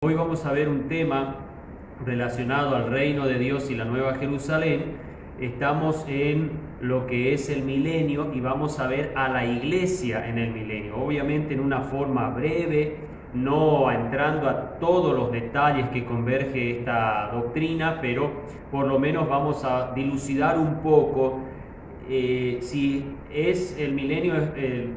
Hoy vamos a ver un tema relacionado al reino de Dios y la Nueva Jerusalén. Estamos en lo que es el milenio y vamos a ver a la iglesia en el milenio. Obviamente en una forma breve, no entrando a todos los detalles que converge esta doctrina, pero por lo menos vamos a dilucidar un poco si es el milenio,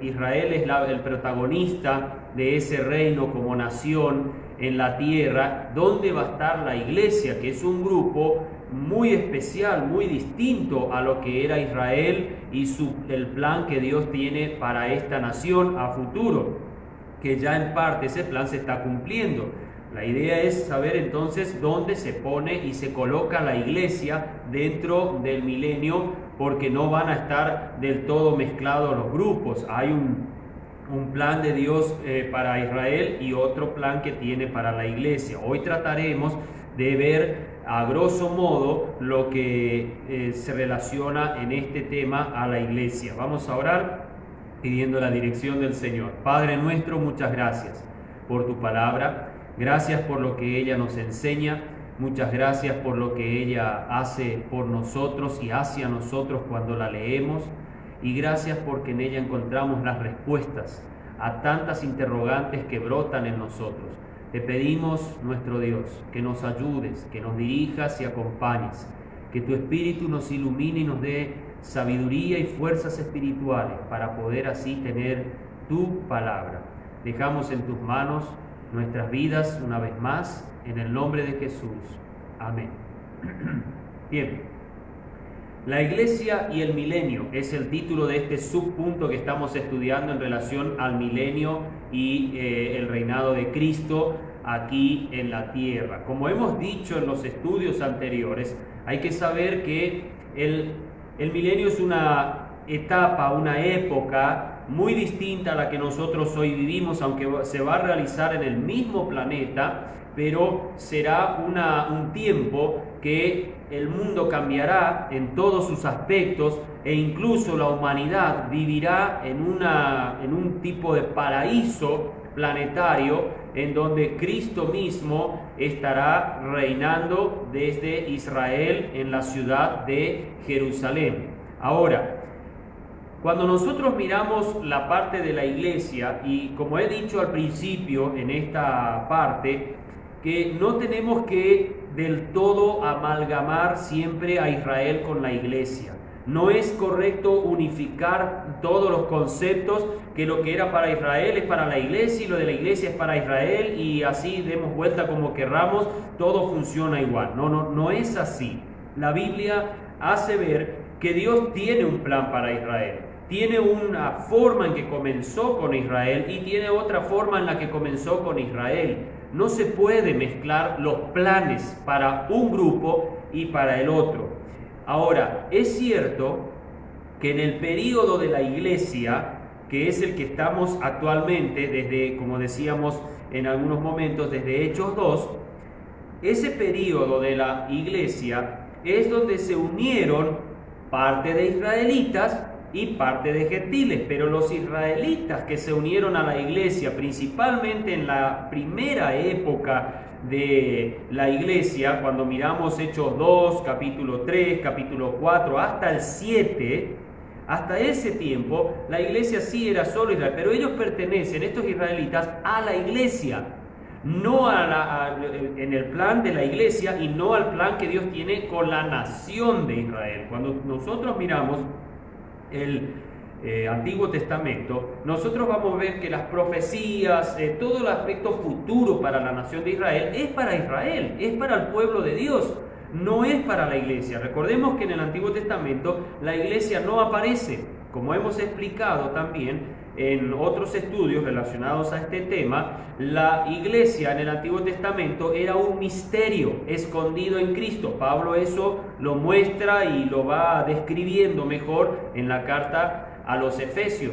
Israel es el protagonista de ese reino como nación en la tierra. ¿Dónde va a estar la iglesia? Que es un grupo muy especial, muy distinto a lo que era Israel y el plan que Dios tiene para esta nación a futuro, que ya en parte ese plan se está cumpliendo. La idea es saber entonces dónde se pone y se coloca la iglesia dentro del milenio, porque no van a estar del todo mezclados los grupos. Hay un plan de Dios para Israel y otro plan que tiene para la iglesia. Hoy trataremos de ver a grosso modo lo que se relaciona en este tema a la iglesia. Vamos a orar pidiendo la dirección del Señor. Padre nuestro, muchas gracias por tu palabra. Gracias por lo que ella nos enseña. Muchas gracias por lo que ella hace por nosotros y hacia nosotros cuando la leemos. Y gracias porque en ella encontramos las respuestas a tantas interrogantes que brotan en nosotros. Te pedimos, nuestro Dios, que nos ayudes, que nos dirijas y acompañes, que tu Espíritu nos ilumine y nos dé sabiduría y fuerzas espirituales para poder así tener tu palabra. Dejamos en tus manos nuestras vidas una vez más, en el nombre de Jesús. Amén. Bien. La iglesia y el milenio es el título de este subpunto que estamos estudiando en relación al milenio y el reinado de Cristo aquí en la tierra. Como hemos dicho en los estudios anteriores, hay que saber que el milenio es una etapa, una época muy distinta a la que nosotros hoy vivimos, aunque se va a realizar en el mismo planeta, pero será un tiempo que el mundo cambiará en todos sus aspectos e incluso la humanidad vivirá en un tipo de paraíso planetario en donde Cristo mismo estará reinando desde Israel en la ciudad de Jerusalén. Ahora, cuando nosotros miramos la parte de la iglesia, y como he dicho al principio en esta parte, que no tenemos que del todo amalgamar siempre a Israel con la iglesia. No es correcto unificar todos los conceptos, que lo que era para Israel es para la iglesia y lo de la iglesia es para Israel, y así demos vuelta como querramos, todo funciona igual. No es así. La Biblia hace ver que Dios tiene un plan para Israel. Tiene una forma en que comenzó con Israel y tiene otra forma en la que comenzó con Israel. No se puede mezclar los planes para un grupo y para el otro. Ahora, es cierto que en el período de la iglesia, que es el que estamos actualmente, desde, como decíamos en algunos momentos, desde Hechos 2, ese período de la iglesia es donde se unieron parte de israelitas y parte de gentiles, pero los israelitas que se unieron a la iglesia, principalmente en la primera época de la iglesia, cuando miramos Hechos 2, capítulo 3, capítulo 4, hasta el 7, hasta ese tiempo, la iglesia sí era solo Israel, pero ellos pertenecen, estos israelitas, a la iglesia, no en el plan de la iglesia y no al plan que Dios tiene con la nación de Israel. Cuando nosotros miramos el Antiguo Testamento, nosotros vamos a ver que las profecías, todo el aspecto futuro para la nación de Israel, es para el pueblo de Dios, no es para la iglesia. Recordemos que en el Antiguo Testamento la iglesia no aparece, como hemos explicado también en otros estudios relacionados a este tema. La iglesia en el Antiguo Testamento era un misterio escondido en Cristo. Pablo eso lo muestra y lo va describiendo mejor en la carta a los Efesios.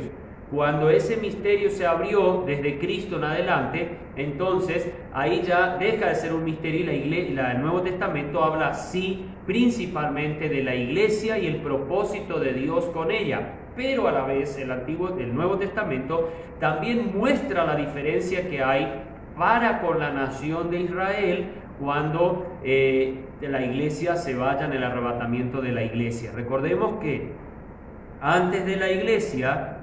Cuando ese misterio se abrió desde Cristo en adelante, entonces ahí ya deja de ser un misterio y el Nuevo Testamento habla sí principalmente de la iglesia y el propósito de Dios con ella. Pero a la vez el Nuevo Testamento también muestra la diferencia que hay para con la nación de Israel cuando la iglesia se vaya en el arrebatamiento de la iglesia. Recordemos que antes de la iglesia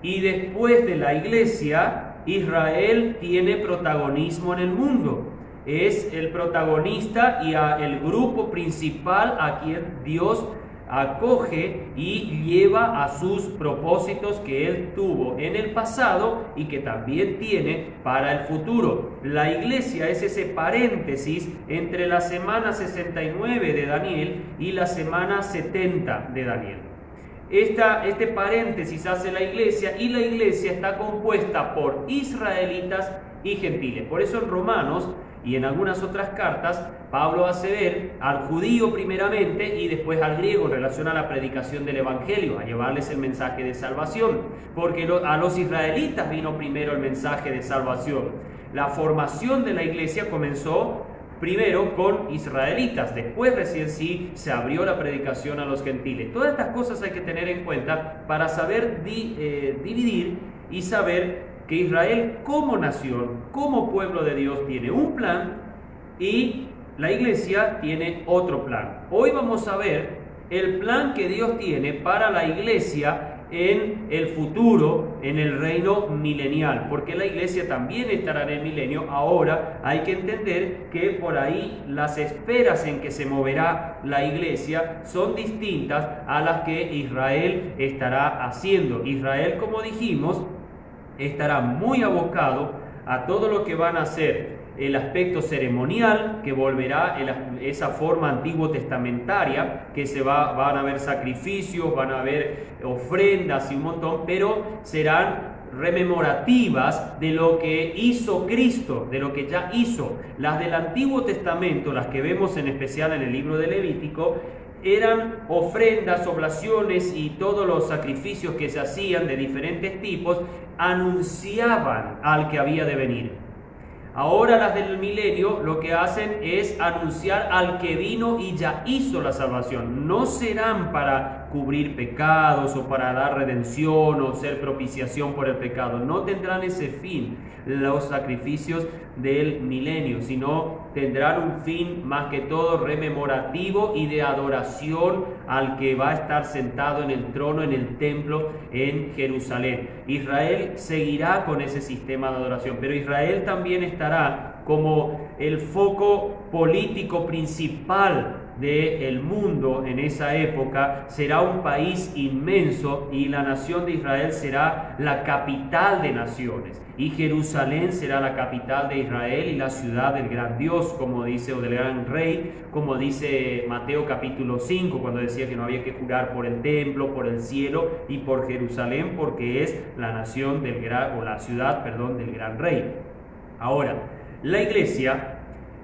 y después de la iglesia, Israel tiene protagonismo en el mundo. Es el protagonista y el grupo principal a quien Dios acoge y lleva a sus propósitos que Él tuvo en el pasado y que también tiene para el futuro. La iglesia es ese paréntesis entre la semana 69 de Daniel y la semana 70 de Daniel. Este paréntesis hace la iglesia, y la iglesia está compuesta por israelitas y gentiles. Por eso en Romanos y en algunas otras cartas, Pablo hace ver al judío primeramente y después al griego en relación a la predicación del evangelio, a llevarles el mensaje de salvación, porque a los israelitas vino primero el mensaje de salvación. La formación de la iglesia comenzó primero con israelitas, después recién sí se abrió la predicación a los gentiles. Todas estas cosas hay que tener en cuenta para saber dividir y saber que Israel como nación, como pueblo de Dios, tiene un plan y la iglesia tiene otro plan. Hoy vamos a ver el plan que Dios tiene para la iglesia en el futuro, en el reino milenial, porque la iglesia también estará en el milenio. Ahora hay que entender que por ahí las esferas en que se moverá la iglesia son distintas a las que Israel estará haciendo. Israel, como dijimos, estará muy abocado a todo lo que van a ser el aspecto ceremonial, que volverá esa forma antiguo testamentaria, que van a haber sacrificios, van a haber ofrendas y un montón, pero serán rememorativas de lo que hizo Cristo, de lo que ya hizo. Las del Antiguo Testamento, las que vemos en especial en el libro de Levítico, eran ofrendas, oblaciones y todos los sacrificios que se hacían de diferentes tipos, anunciaban al que había de venir. Ahora las del milenio lo que hacen es anunciar al que vino y ya hizo la salvación. No serán para cubrir pecados o para dar redención o ser propiciación por el pecado. No tendrán ese fin los sacrificios del milenio, sino tendrán un fin más que todo rememorativo y de adoración al que va a estar sentado en el trono, en el templo en Jerusalén. Israel seguirá con ese sistema de adoración, pero Israel también estará como el foco político principal del mundo en esa época. Será un país inmenso y la nación de Israel será la capital de naciones, y Jerusalén será la capital de Israel y la ciudad del gran Dios, como dice, o del gran rey, como dice Mateo capítulo 5, cuando decía que no había que jurar por el templo, por el cielo y por Jerusalén, porque es la nación del gran, o la ciudad, perdón, del gran rey. Ahora, la iglesia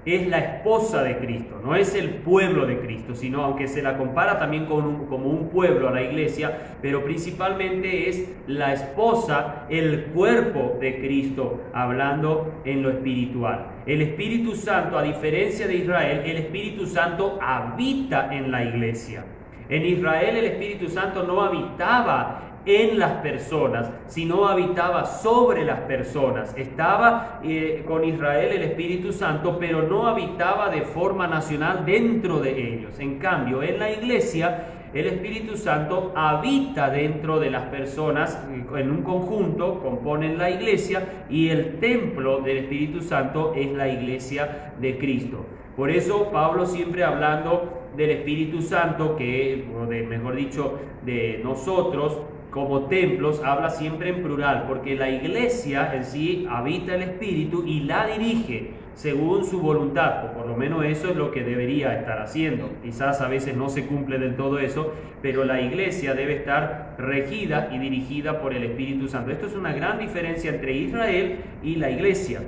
es la esposa de Cristo, no es el pueblo de Cristo, sino, aunque se la compara también como un pueblo a la iglesia, pero principalmente es la esposa, el cuerpo de Cristo, hablando en lo espiritual. El Espíritu Santo, a diferencia de Israel, el Espíritu Santo habita en la iglesia. En Israel el Espíritu Santo no habitaba en las personas, sino habitaba sobre las personas. Estaba con Israel el Espíritu Santo, pero no habitaba de forma nacional dentro de ellos. En cambio, en la iglesia, el Espíritu Santo habita dentro de las personas en un conjunto, componen la iglesia, y el templo del Espíritu Santo es la iglesia de Cristo. Por eso Pablo, siempre hablando del Espíritu Santo, mejor dicho, de nosotros como templos, habla siempre en plural, porque la iglesia en sí habita el Espíritu y la dirige según su voluntad, o por lo menos eso es lo que debería estar haciendo. Quizás a veces no se cumple del todo eso, pero la iglesia debe estar regida y dirigida por el Espíritu Santo. Esto es una gran diferencia entre Israel y la iglesia.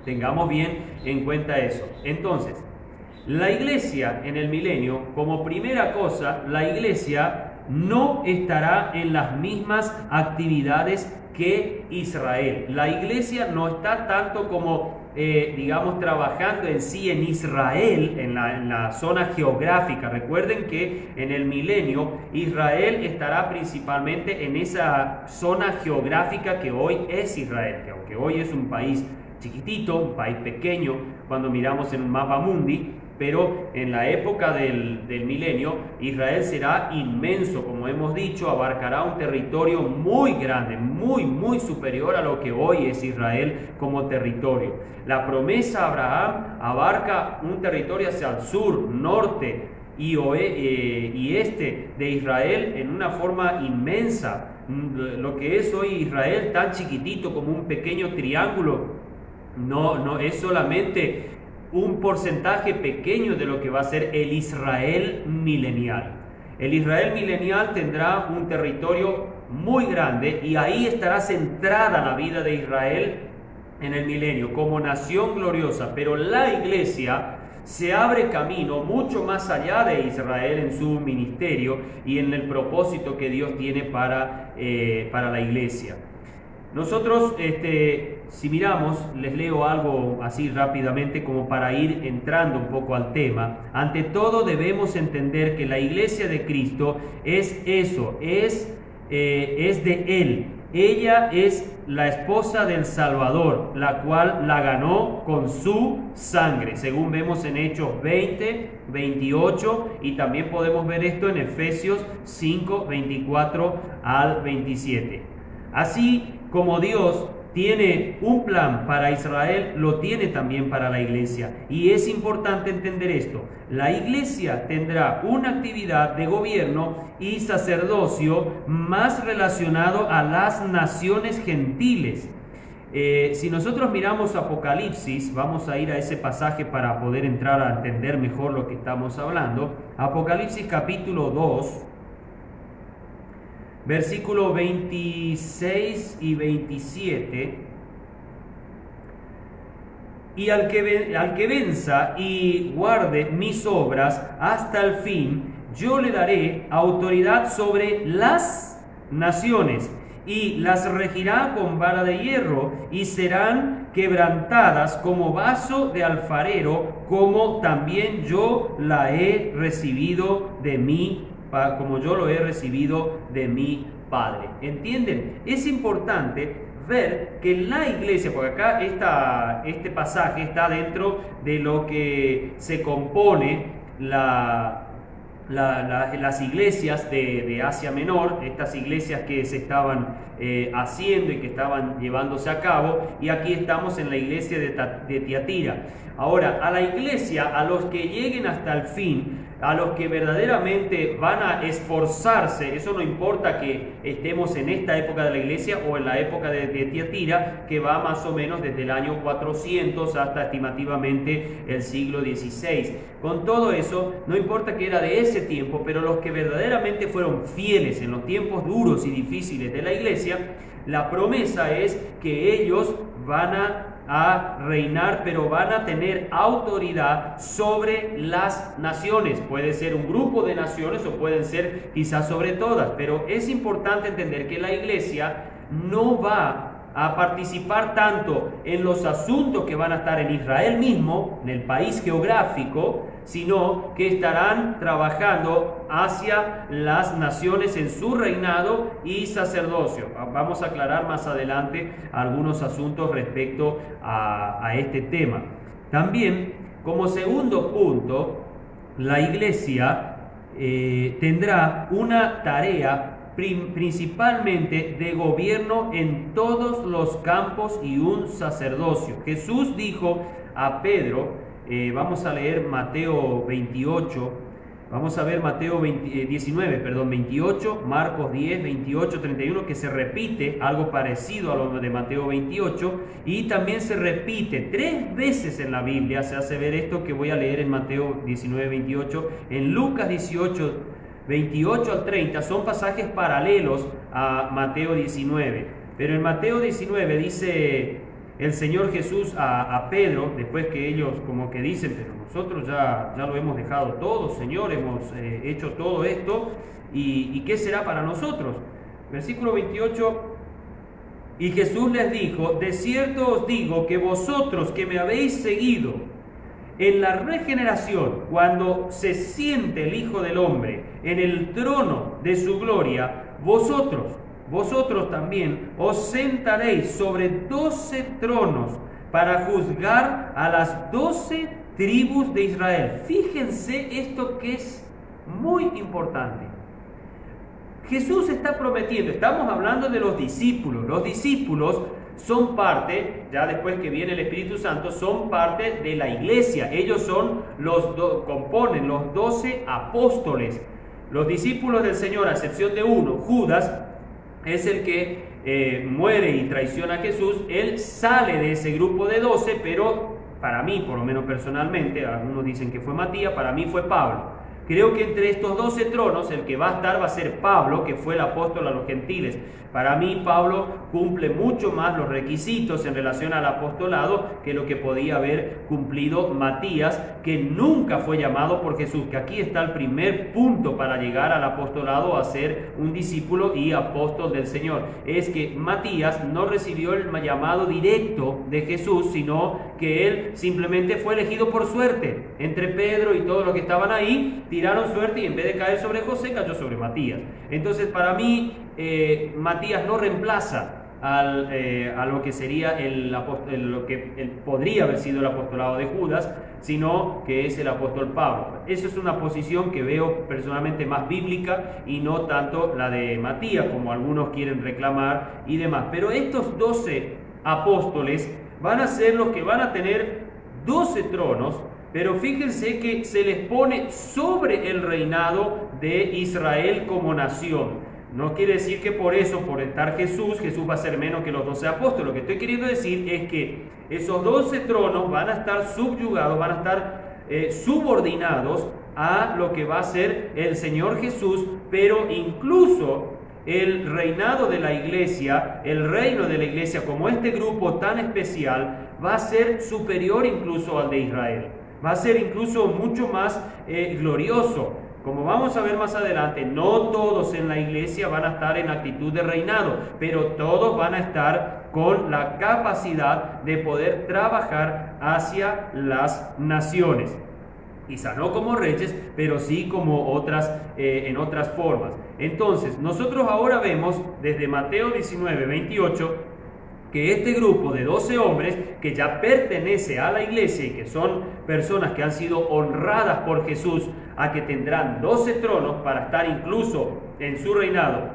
Tengamos bien en cuenta eso. Entonces, la iglesia en el milenio, como primera cosa, la iglesia no estará en las mismas actividades que Israel. La iglesia no está tanto como, trabajando en sí en Israel, en la zona geográfica. Recuerden que en el milenio Israel estará principalmente en esa zona geográfica que hoy es Israel, que aunque hoy es un país chiquitito, un país pequeño cuando miramos en un mapa mundi, pero en la época del milenio Israel será inmenso, como hemos dicho, abarcará un territorio muy grande, muy superior a lo que hoy es Israel como territorio. La promesa a Abraham abarca un territorio hacia el sur, norte y este de Israel en una forma inmensa. Lo que es hoy Israel tan chiquitito como un pequeño triángulo, no es solamente un porcentaje pequeño de lo que va a ser el Israel milenial. El Israel milenial tendrá un territorio muy grande y ahí estará centrada la vida de Israel en el milenio como nación gloriosa, pero la iglesia se abre camino mucho más allá de Israel en su ministerio y en el propósito que Dios tiene para la iglesia. Nosotros, si miramos, les leo algo así rápidamente como para ir entrando un poco al tema. Ante todo debemos entender que la iglesia de Cristo es eso, es de Él. Ella es la esposa del Salvador, la cual la ganó con su sangre, según vemos en Hechos 20, 28, y también podemos ver esto en Efesios 5, 24 al 27. Así como Dios tiene un plan para Israel, lo tiene también para la iglesia. Y es importante entender esto. La iglesia tendrá una actividad de gobierno y sacerdocio más relacionado a las naciones gentiles. Si nosotros miramos Apocalipsis, vamos a ir a ese pasaje para poder entrar a entender mejor lo que estamos hablando. Apocalipsis capítulo 2. Versículo 26 y 27. Y al que venza y guarde mis obras hasta el fin, yo le daré autoridad sobre las naciones y las regirá con vara de hierro y serán quebrantadas como vaso de alfarero, como también yo la he recibido de mí, como yo lo he recibido de mi Padre. ¿Entienden? Es importante ver que la iglesia, porque acá este pasaje está dentro de lo que se compone las iglesias de Asia Menor, estas iglesias que se estaban haciendo y que estaban llevándose a cabo, y aquí estamos en la iglesia de Tiatira. Ahora, a la iglesia, a los que lleguen hasta el fin, a los que verdaderamente van a esforzarse, eso no importa que estemos en esta época de la iglesia o en la época de Tiatira, que va más o menos desde el año 400 hasta estimativamente el siglo XVI. Con todo eso, no importa que era de ese tiempo, pero los que verdaderamente fueron fieles en los tiempos duros y difíciles de la iglesia, la promesa es que ellos van a reinar, pero van a tener autoridad sobre las naciones. Puede ser un grupo de naciones o pueden ser quizás sobre todas, pero es importante entender que la iglesia no va a participar tanto en los asuntos que van a estar en Israel mismo, en el país geográfico, sino que estarán trabajando hacia las naciones en su reinado y sacerdocio. Vamos a aclarar más adelante algunos asuntos respecto a este tema. También, como segundo punto, la iglesia tendrá una tarea principalmente de gobierno en todos los campos y un sacerdocio. Jesús dijo a Pedro, vamos a leer Mateo 28, vamos a ver Mateo 28, Marcos 10, 28, 31, que se repite algo parecido a lo de Mateo 28, y también se repite 3 veces en la Biblia, se hace ver esto que voy a leer en Mateo 19, 28, en Lucas 18, 28 al 30, son pasajes paralelos a Mateo 19, pero en Mateo 19 dice el Señor Jesús a Pedro, después que ellos como que dicen, pero nosotros ya lo hemos dejado todo, Señor, hemos hecho todo esto, ¿y qué será para nosotros? Versículo 28, y Jesús les dijo, de cierto os digo que vosotros que me habéis seguido, en la regeneración, cuando se siente el Hijo del Hombre en el trono de su gloria, vosotros también os sentaréis sobre 12 tronos, para juzgar a las 12 tribus de Israel. Fíjense esto que es muy importante. Jesús está prometiendo, estamos hablando de los discípulos. Los discípulos son parte, ya después que viene el Espíritu Santo, son parte de la iglesia. Ellos son componen los 12 apóstoles. Los discípulos del Señor, a excepción de uno, Judas, es el que muere y traiciona a Jesús. Él sale de ese grupo de 12, pero para mí, por lo menos personalmente, algunos dicen que fue Matías, para mí fue Pablo. Creo que entre estos 12 tronos, el que va a estar va a ser Pablo, que fue el apóstol a los gentiles. Para mí, Pablo cumple mucho más los requisitos en relación al apostolado que lo que podía haber cumplido Matías, que nunca fue llamado por Jesús. Que aquí está el primer punto para llegar al apostolado, a ser un discípulo y apóstol del Señor. Es que Matías no recibió el llamado directo de Jesús, sino que él simplemente fue elegido por suerte. Entre Pedro y todos los que estaban ahí, tiraron suerte y en vez de caer sobre José, cayó sobre Matías. Entonces, para mí, Matías no reemplaza a lo que sería lo que podría haber sido el apostolado de Judas, sino que es el apóstol Pablo. Esa es una posición que veo personalmente más bíblica y no tanto la de Matías, como algunos quieren reclamar y demás. Pero estos 12 apóstoles van a ser los que van a tener 12 tronos, pero fíjense que se les pone sobre el reinado de Israel como nación. No quiere decir que por eso, por estar Jesús va a ser menos que los 12 apóstoles. Lo que estoy queriendo decir es que esos 12 tronos van a estar subyugados, van a estar subordinados a lo que va a ser el Señor Jesús, pero incluso el reinado de la iglesia, el reino de la iglesia, como este grupo tan especial, va a ser superior incluso al de Israel. Va a ser incluso mucho más glorioso. Como vamos a ver más adelante, no todos en la iglesia van a estar en actitud de reinado, pero todos van a estar con la capacidad de poder trabajar hacia las naciones. Quizá no como reyes, pero sí como en otras formas. Entonces, nosotros ahora vemos desde Mateo 19, 28, que este grupo de 12 hombres que ya pertenece a la iglesia y que son personas que han sido honradas por Jesús, a que tendrán 12 tronos para estar incluso en su reinado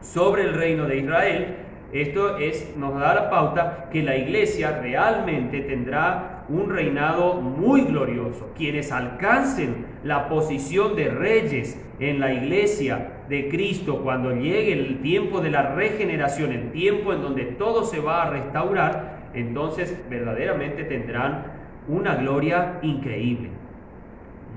sobre el reino de Israel. Esto nos da la pauta que la iglesia realmente tendrá un reinado muy glorioso. Quienes alcancen la posición de reyes en la iglesia de Cristo, cuando llegue el tiempo de la regeneración, el tiempo en donde todo se va a restaurar, entonces verdaderamente tendrán una gloria increíble.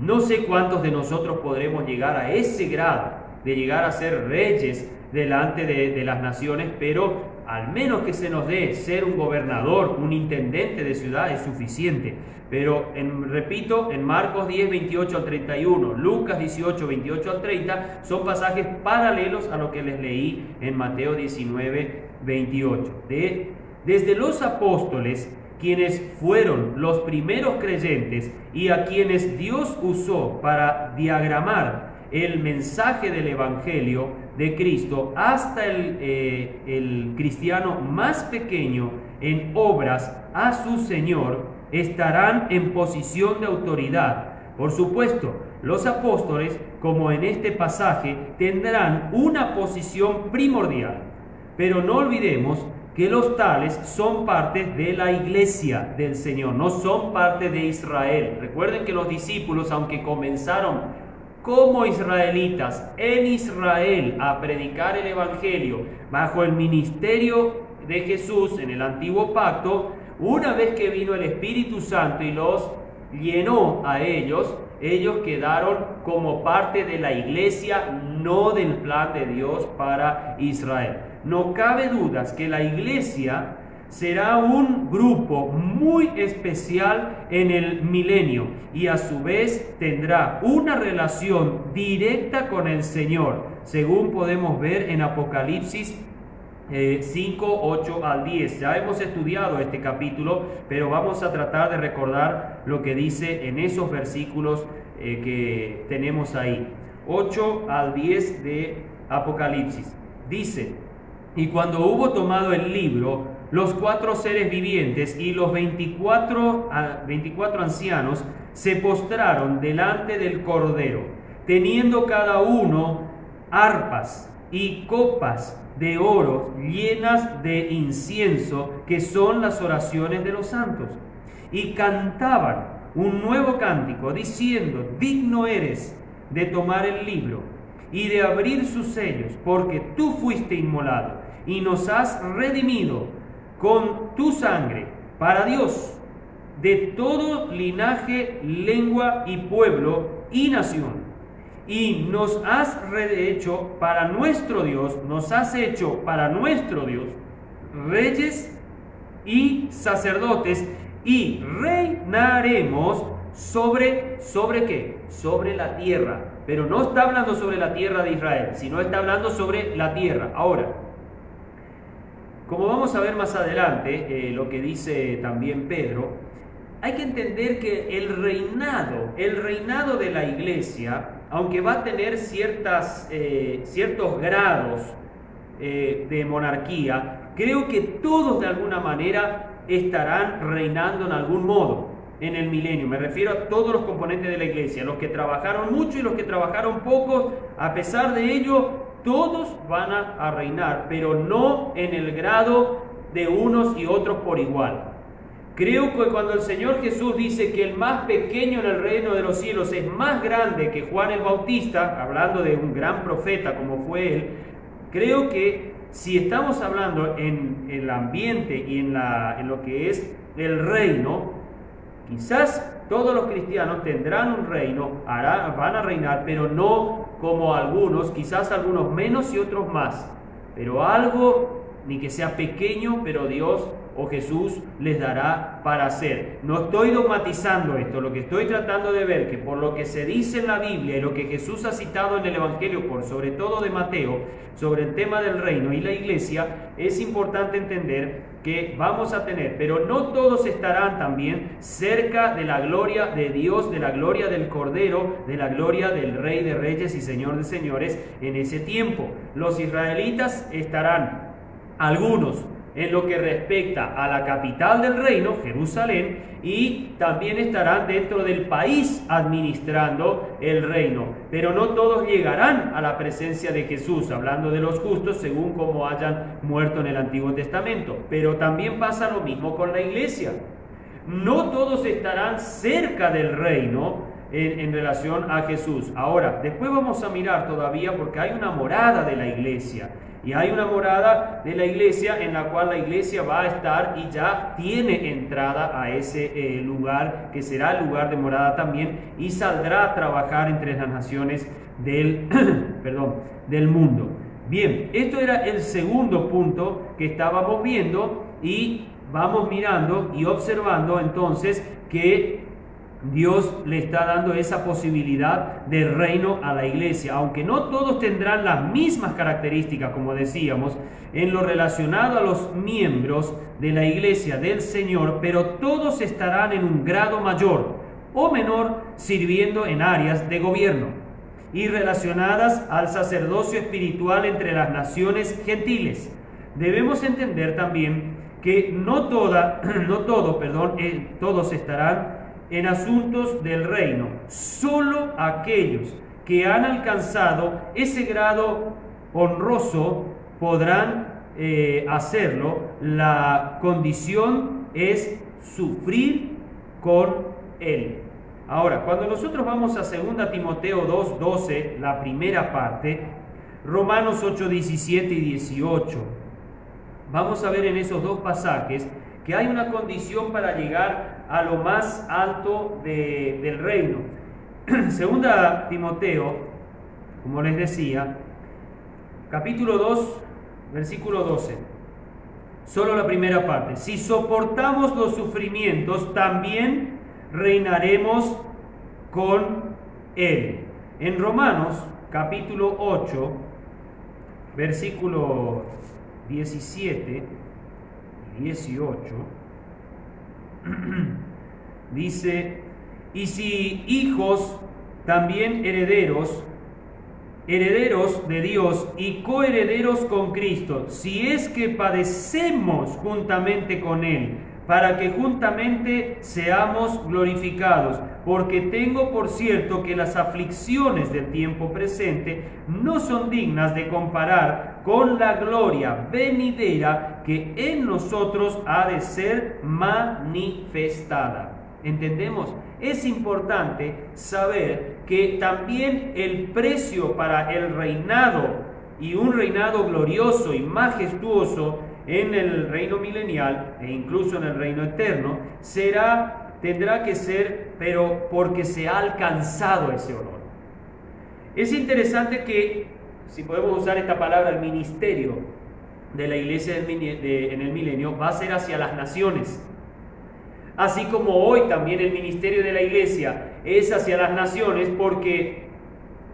No sé cuántos de nosotros podremos llegar a ese grado de llegar a ser reyes delante de las naciones, pero al menos que se nos dé ser un gobernador, un intendente de ciudad es suficiente. Pero repito, en Marcos 10, 28 al 31, Lucas 18, 28 al 30, son pasajes paralelos a lo que les leí en Mateo 19, 28. Desde los apóstoles, quienes fueron los primeros creyentes y a quienes Dios usó para diagramar el mensaje del Evangelio de Cristo, hasta el cristiano más pequeño en obras a su Señor, estarán en posición de autoridad. Por supuesto, los apóstoles, como en este pasaje, tendrán una posición primordial, pero no olvidemos que los tales son parte de la iglesia del Señor, no son parte de Israel. Recuerden que los discípulos, aunque comenzaron como israelitas en Israel a predicar el Evangelio bajo el ministerio de Jesús en el antiguo pacto, una vez que vino el Espíritu Santo y los llenó a ellos quedaron como parte de la iglesia, no del plan de Dios para Israel. No cabe dudas que la iglesia será un grupo muy especial en el milenio y a su vez tendrá una relación directa con el Señor, según podemos ver en Apocalipsis 5, 8 al 10. Ya hemos estudiado este capítulo, pero vamos a tratar de recordar lo que dice en esos versículos que tenemos ahí. 8 al 10 de Apocalipsis. Dice: y cuando hubo tomado el libro, los 4 seres vivientes y los 24 ancianos se postraron delante del Cordero, teniendo cada uno arpas y copas de oro llenas de incienso, que son las oraciones de los santos. Y cantaban un nuevo cántico, diciendo: digno eres de tomar el libro y de abrir sus sellos, porque tú fuiste inmolado y nos has redimido con tu sangre para Dios de todo linaje, lengua y pueblo y nación. Y nos has hecho para nuestro Dios, reyes y sacerdotes, y reinaremos ¿sobre qué? Sobre la tierra. Pero no está hablando sobre la tierra de Israel, sino está hablando sobre la tierra. Ahora, como vamos a ver más adelante, lo que dice también Pedro, hay que entender que el reinado de la iglesia, aunque va a tener ciertos grados de monarquía, creo que todos de alguna manera estarán reinando en algún modo en el milenio. Me refiero a todos los componentes de la iglesia, los que trabajaron mucho y los que trabajaron poco. A pesar de ello, todos van a reinar, pero no en el grado de unos y otros por igual. Creo que cuando el Señor Jesús dice que el más pequeño en el reino de los cielos es más grande que Juan el Bautista, hablando de un gran profeta como fue él, creo que si estamos hablando en el ambiente y en lo que es el reino, quizás todos los cristianos tendrán un reino, van a reinar, pero no como algunos, quizás algunos menos y otros más, pero algo, ni que sea pequeño, pero Dios o Jesús les dará para hacer. No estoy dogmatizando esto, lo que estoy tratando de ver, que por lo que se dice en la Biblia y lo que Jesús ha citado en el Evangelio, sobre todo de Mateo, sobre el tema del reino y la iglesia, es importante entender que vamos a tener, pero no todos estarán también cerca de la gloria de Dios, de la gloria del Cordero, de la gloria del Rey de Reyes y Señor de Señores en ese tiempo. Los israelitas estarán, algunos, en lo que respecta a la capital del reino, Jerusalén, y también estarán dentro del país administrando el reino. Pero no todos llegarán a la presencia de Jesús, hablando de los justos, según como hayan muerto en el Antiguo Testamento. Pero también pasa lo mismo con la iglesia. No todos estarán cerca del reino en relación a Jesús. Ahora, después vamos a mirar todavía, porque hay una morada de la iglesia. Y hay una morada de la iglesia en la cual la iglesia va a estar y ya tiene entrada a ese lugar, que será el lugar de morada también, y saldrá a trabajar entre las naciones del mundo. Bien, esto era el segundo punto que estábamos viendo, y vamos mirando y observando entonces que Dios le está dando esa posibilidad de reino a la iglesia, aunque no todos tendrán las mismas características, como decíamos, en lo relacionado a los miembros de la iglesia del Señor, pero todos estarán en un grado mayor o menor sirviendo en áreas de gobierno y relacionadas al sacerdocio espiritual entre las naciones gentiles. Debemos entender también que todos estarán en asuntos del reino. Solo aquellos que han alcanzado ese grado honroso podrán hacerlo. La condición es sufrir con él. Ahora, cuando nosotros vamos a 2 Timoteo 2:12, la primera parte, Romanos 8:17 y 18, vamos a ver en esos dos pasajes que hay una condición para llegar a lo más alto del reino. 2 Timoteo, como les decía, capítulo 2, versículo 12. Solo la primera parte. Si soportamos los sufrimientos, también reinaremos con él. En Romanos, capítulo 8, versículo 17 y 18, dice: y si hijos, también herederos, herederos de Dios y coherederos con Cristo, si es que padecemos juntamente con Él, para que juntamente seamos glorificados, porque tengo por cierto que las aflicciones del tiempo presente no son dignas de comparar con la gloria venidera que en nosotros ha de ser manifestada. ¿Entendemos? Es importante saber que también el precio para el reinado, y un reinado glorioso y majestuoso en el reino milenial e incluso en el reino eterno, tendrá que ser, pero porque se ha alcanzado ese honor. Es interesante que, si podemos usar esta palabra, el ministerio de la iglesia en el milenio va a ser hacia las naciones. Así como hoy también el ministerio de la iglesia es hacia las naciones, porque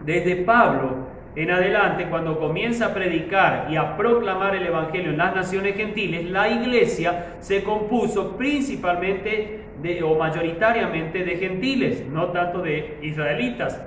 desde Pablo en adelante, cuando comienza a predicar y a proclamar el evangelio en las naciones gentiles, la iglesia se compuso principalmente o mayoritariamente de gentiles, no tanto de israelitas.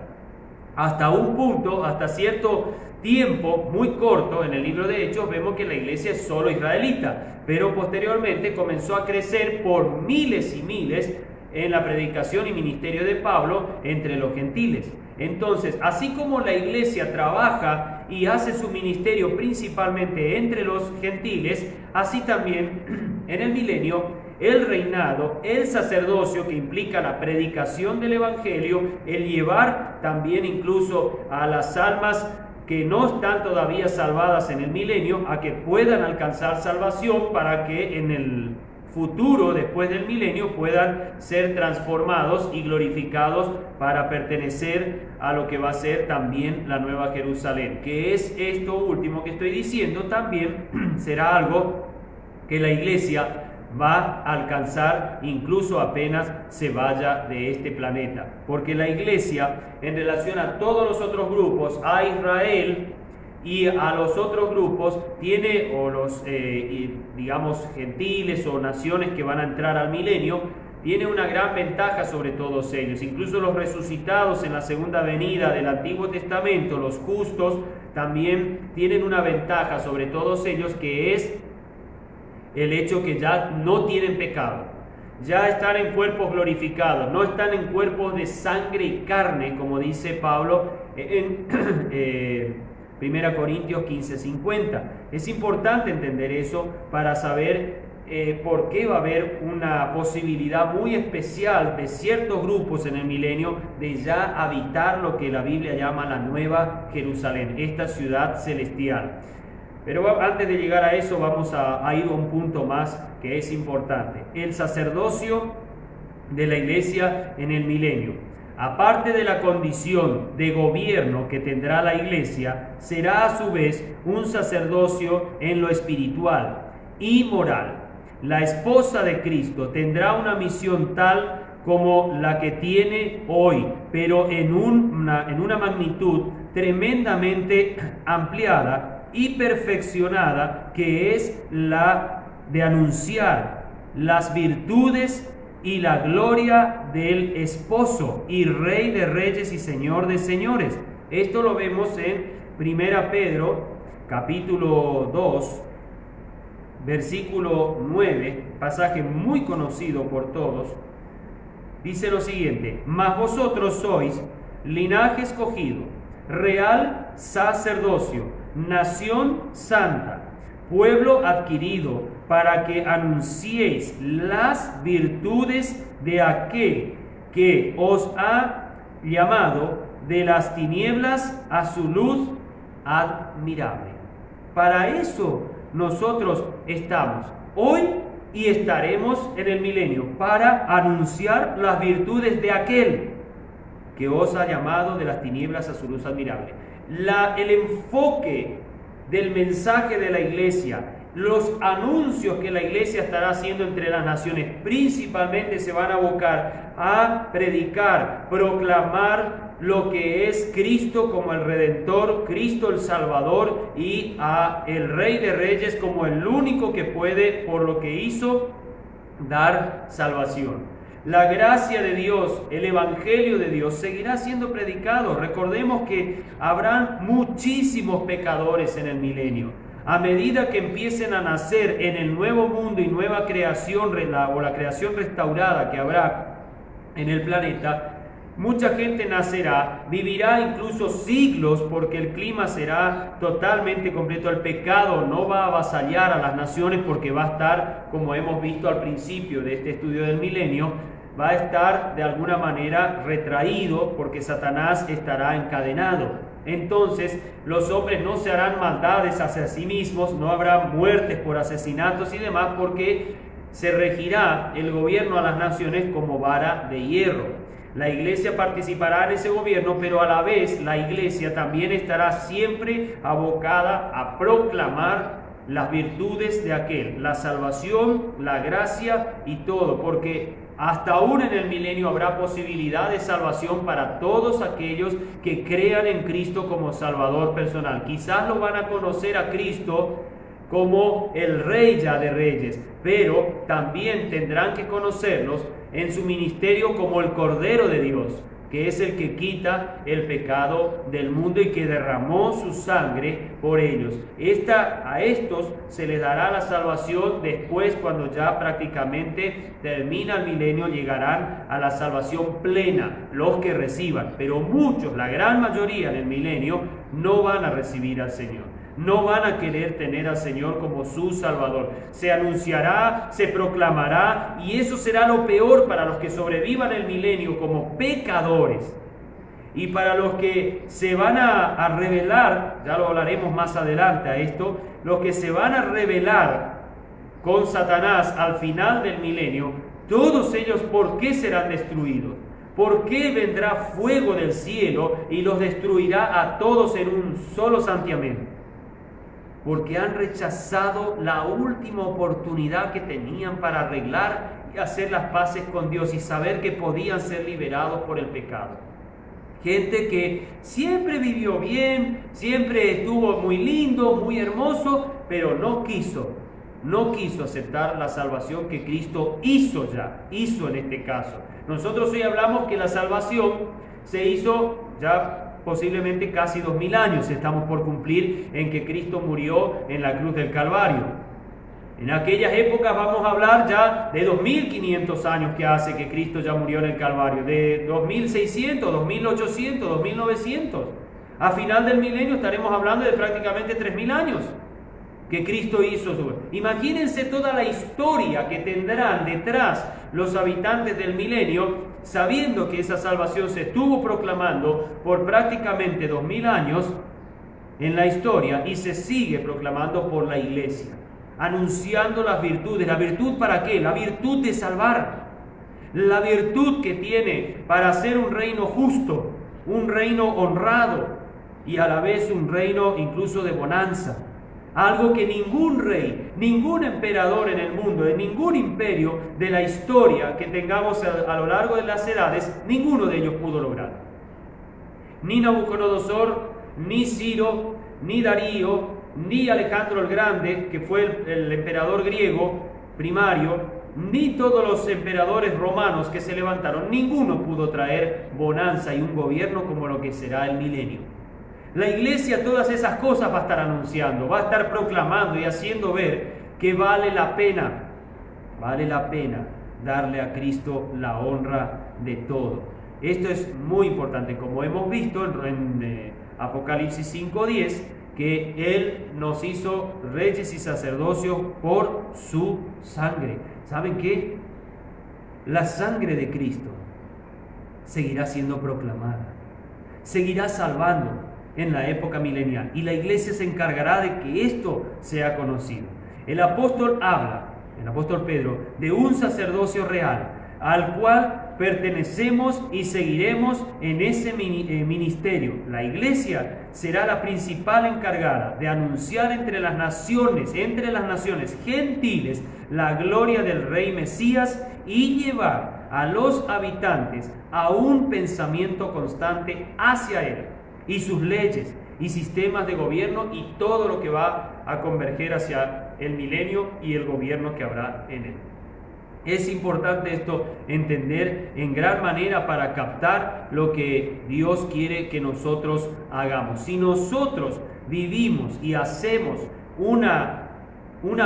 Hasta un punto, hasta cierto tiempo muy corto en el libro de Hechos, vemos que la iglesia es solo israelita, pero posteriormente comenzó a crecer por miles y miles en la predicación y ministerio de Pablo entre los gentiles. Entonces, así como la iglesia trabaja y hace su ministerio principalmente entre los gentiles, así también en el milenio, el reinado, el sacerdocio que implica la predicación del evangelio, el llevar también incluso a las almas que no están todavía salvadas en el milenio, a que puedan alcanzar salvación para que en el futuro, después del milenio, puedan ser transformados y glorificados para pertenecer a lo que va a ser también la Nueva Jerusalén. Que es esto último que estoy diciendo, también será algo que la iglesia va a alcanzar incluso apenas se vaya de este planeta. Porque la iglesia, en relación a todos los otros grupos, a Israel y a los otros grupos, tiene, o los digamos gentiles o naciones que van a entrar al milenio, tiene una gran ventaja sobre todos ellos. Incluso los resucitados en la segunda venida del Antiguo Testamento, los justos, también tienen una ventaja sobre todos ellos, que es el hecho que ya no tienen pecado, ya están en cuerpos glorificados, no están en cuerpos de sangre y carne, como dice Pablo en 1 Corintios 15:50. Es importante entender eso para saber por qué va a haber una posibilidad muy especial de ciertos grupos en el milenio de ya habitar lo que la Biblia llama la Nueva Jerusalén, esta ciudad celestial. Pero antes de llegar a eso vamos a ir a un punto más que es importante. El sacerdocio de la iglesia en el milenio, aparte de la condición de gobierno que tendrá la iglesia, será a su vez un sacerdocio en lo espiritual y moral. La esposa de Cristo tendrá una misión tal como la que tiene hoy, pero en una magnitud tremendamente ampliada y perfeccionada, que es la de anunciar las virtudes y la gloria del esposo y Rey de reyes y Señor de señores. Esto lo vemos en 1 Pedro capítulo 2 versículo 9, pasaje muy conocido por todos. Dice lo siguiente: mas vosotros sois linaje escogido, real sacerdocio, nación santa, pueblo adquirido, para que anunciéis las virtudes de aquel que os ha llamado de las tinieblas a su luz admirable. Para eso nosotros estamos hoy y estaremos en el milenio, para anunciar las virtudes de aquel que os ha llamado de las tinieblas a su luz admirable. El enfoque del mensaje de la iglesia, los anuncios que la iglesia estará haciendo entre las naciones, principalmente se van a abocar a predicar, proclamar lo que es Cristo como el Redentor, Cristo el Salvador, y a el Rey de Reyes como el único que puede, por lo que hizo, dar salvación. La gracia de Dios, el Evangelio de Dios seguirá siendo predicado. Recordemos que habrán muchísimos pecadores en el milenio. A medida que empiecen a nacer en el nuevo mundo y nueva creación, o la creación restaurada que habrá en el planeta, mucha gente nacerá, vivirá incluso siglos porque el clima será totalmente completo. El pecado no va a avasallar a las naciones porque va a estar, como hemos visto al principio de este estudio del milenio, va a estar de alguna manera retraído porque Satanás estará encadenado. Entonces los hombres no se harán maldades hacia sí mismos, no habrá muertes por asesinatos y demás, porque se regirá el gobierno a las naciones como vara de hierro. La iglesia participará en ese gobierno, pero a la vez la iglesia también estará siempre abocada a proclamar las virtudes de aquel, la salvación, la gracia y todo, porque hasta aún en el milenio habrá posibilidad de salvación para todos aquellos que crean en Cristo como Salvador personal. Quizás lo van a conocer a Cristo como el Rey ya de reyes, pero también tendrán que conocerlos en su ministerio como el Cordero de Dios, que es el que quita el pecado del mundo y que derramó su sangre por ellos. A estos se les dará la salvación después, cuando ya prácticamente termina el milenio, llegarán a la salvación plena los que reciban, pero muchos, la gran mayoría en el milenio, no van a recibir al Señor. No van a querer tener al Señor como su Salvador. Se anunciará, se proclamará, y eso será lo peor para los que sobrevivan el milenio como pecadores. Y para los que se van a rebelar, ya lo hablaremos más adelante a esto, los que se van a rebelar con Satanás al final del milenio, todos ellos, ¿por qué serán destruidos? ¿Por qué vendrá fuego del cielo y los destruirá a todos en un solo santiamén? Porque han rechazado la última oportunidad que tenían para arreglar y hacer las paces con Dios y saber que podían ser liberados por el pecado. Gente que siempre vivió bien, siempre estuvo muy lindo, muy hermoso, pero no quiso aceptar la salvación que Cristo hizo en este caso. Nosotros hoy hablamos que la salvación se hizo ya posiblemente casi 2000 años estamos por cumplir en que Cristo murió en la cruz del Calvario. En aquellas épocas vamos a hablar ya de 2500 años que hace que Cristo ya murió en el Calvario, de 2600, 2800, 2900. A final del milenio estaremos hablando de prácticamente 3000 años que Cristo hizo. Imagínense toda la historia que tendrán detrás los habitantes del milenio, sabiendo que esa salvación se estuvo proclamando por prácticamente 2000 años en la historia y se sigue proclamando por la iglesia, anunciando las virtudes. ¿La virtud para qué? La virtud de salvar, la virtud que tiene para hacer un reino justo, un reino honrado y a la vez un reino incluso de bonanza. Algo que ningún rey, ningún emperador en el mundo, en ningún imperio de la historia que tengamos a lo largo de las edades, ninguno de ellos pudo lograr. Ni Nabucodonosor, ni Ciro, ni Darío, ni Alejandro el Grande, que fue el emperador griego primario, ni todos los emperadores romanos que se levantaron, ninguno pudo traer bonanza y un gobierno como lo que será el milenio. La iglesia todas esas cosas va a estar anunciando, va a estar proclamando y haciendo ver que vale la pena darle a Cristo la honra de todo. Esto es muy importante, como hemos visto en Apocalipsis 5:10, que Él nos hizo reyes y sacerdocios por su sangre. ¿Saben qué? La sangre de Cristo seguirá siendo proclamada, seguirá salvando en la época milenial, y la iglesia se encargará de que esto sea conocido. El apóstol Pedro, de un sacerdocio real al cual pertenecemos y seguiremos en ese ministerio. La iglesia será la principal encargada de anunciar entre las naciones gentiles, la gloria del Rey Mesías y llevar a los habitantes a un pensamiento constante hacia Él y sus leyes y sistemas de gobierno y todo lo que va a converger hacia el milenio y el gobierno que habrá en él. Es importante esto entender en gran manera para captar lo que Dios quiere que nosotros hagamos. Si nosotros vivimos y hacemos una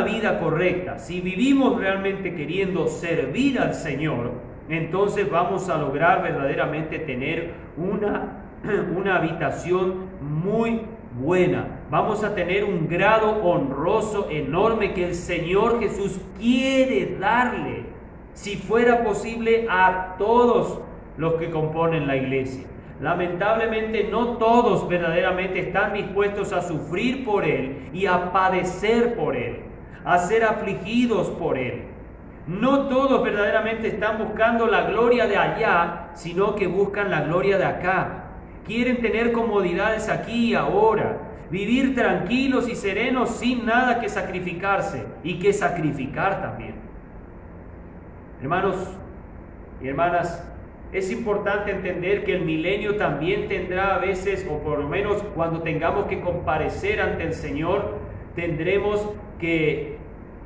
vida correcta, si vivimos realmente queriendo servir al Señor, entonces vamos a lograr verdaderamente tener una habitación muy buena. Vamos a tener un grado honroso enorme que el Señor Jesús quiere darle, si fuera posible, a todos los que componen la iglesia. Lamentablemente no todos verdaderamente están dispuestos a sufrir por Él y a padecer por Él, a ser afligidos por Él. No todos verdaderamente están buscando la gloria de allá, sino que buscan la gloria de acá. Quieren tener comodidades aquí y ahora, vivir tranquilos y serenos sin nada que sacrificarse y que sacrificar también. Hermanos y hermanas, es importante entender que el milenio también tendrá a veces, o por lo menos cuando tengamos que comparecer ante el Señor, tendremos que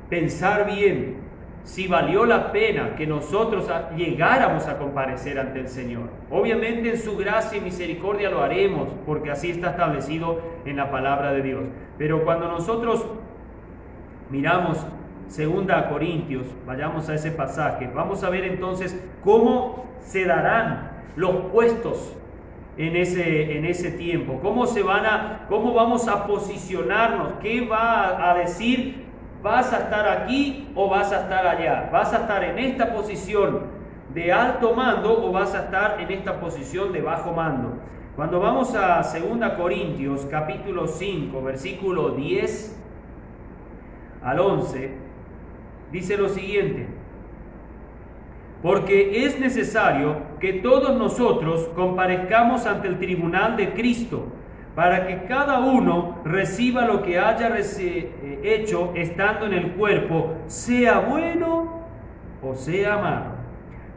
pensar bien si valió la pena que nosotros llegáramos a comparecer ante el Señor. Obviamente en su gracia y misericordia lo haremos, porque así está establecido en la palabra de Dios. Pero cuando nosotros miramos 2 Corintios, vayamos a ese pasaje, vamos a ver entonces cómo se darán los puestos en ese tiempo, cómo vamos a posicionarnos, qué va a decir. ¿Vas a estar aquí o vas a estar allá? ¿Vas a estar en esta posición de alto mando o vas a estar en esta posición de bajo mando? Cuando vamos a 2 Corintios capítulo 5, versículo 10 al 11, dice lo siguiente: porque es necesario que todos nosotros comparezcamos ante el tribunal de Cristo, para que cada uno reciba lo que haya hecho estando en el cuerpo, sea bueno o sea malo.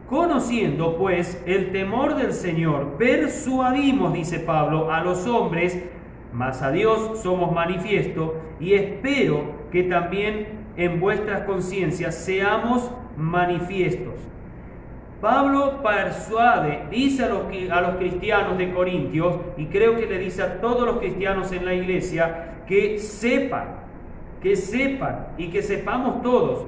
Conociendo pues el temor del Señor, persuadimos, dice Pablo, a los hombres, mas a Dios somos manifiesto, y espero que también en vuestras conciencias seamos manifiestos. Pablo persuade, dice a los cristianos de Corintios, y creo que le dice a todos los cristianos en la iglesia, que sepan y que sepamos todos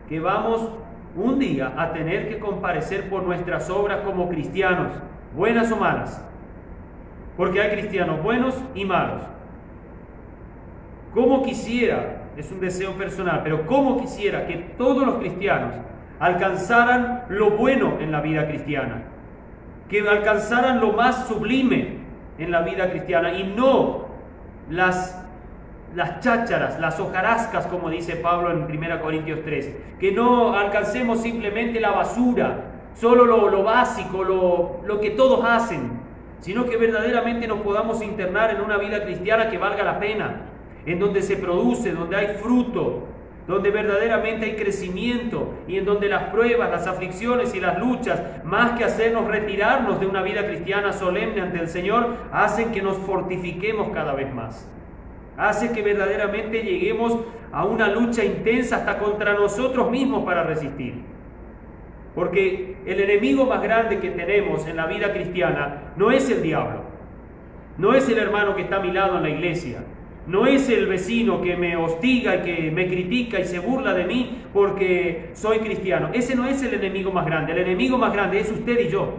que vamos un día a tener que comparecer por nuestras obras como cristianos, buenas o malas, porque hay cristianos buenos y malos. Como quisiera, es un deseo personal, pero como quisiera que todos los cristianos alcanzaran lo bueno en la vida cristiana, que alcanzaran lo más sublime en la vida cristiana y no las chácharas, las hojarascas, como dice Pablo en 1 Corintios 3, que no alcancemos simplemente la basura, solo lo básico, lo que todos hacen, sino que verdaderamente nos podamos internar en una vida cristiana que valga la pena, en donde se produce, donde hay fruto, donde verdaderamente hay crecimiento y en donde las pruebas, las aflicciones y las luchas, más que hacernos retirarnos de una vida cristiana solemne ante el Señor, hacen que nos fortifiquemos cada vez más. Hace que verdaderamente lleguemos a una lucha intensa hasta contra nosotros mismos para resistir. Porque el enemigo más grande que tenemos en la vida cristiana no es el diablo, no es el hermano que está a mi lado en la iglesia, no es el vecino que me hostiga y que me critica y se burla de mí porque soy cristiano. Ese no es el enemigo más grande. El enemigo más grande es usted y yo.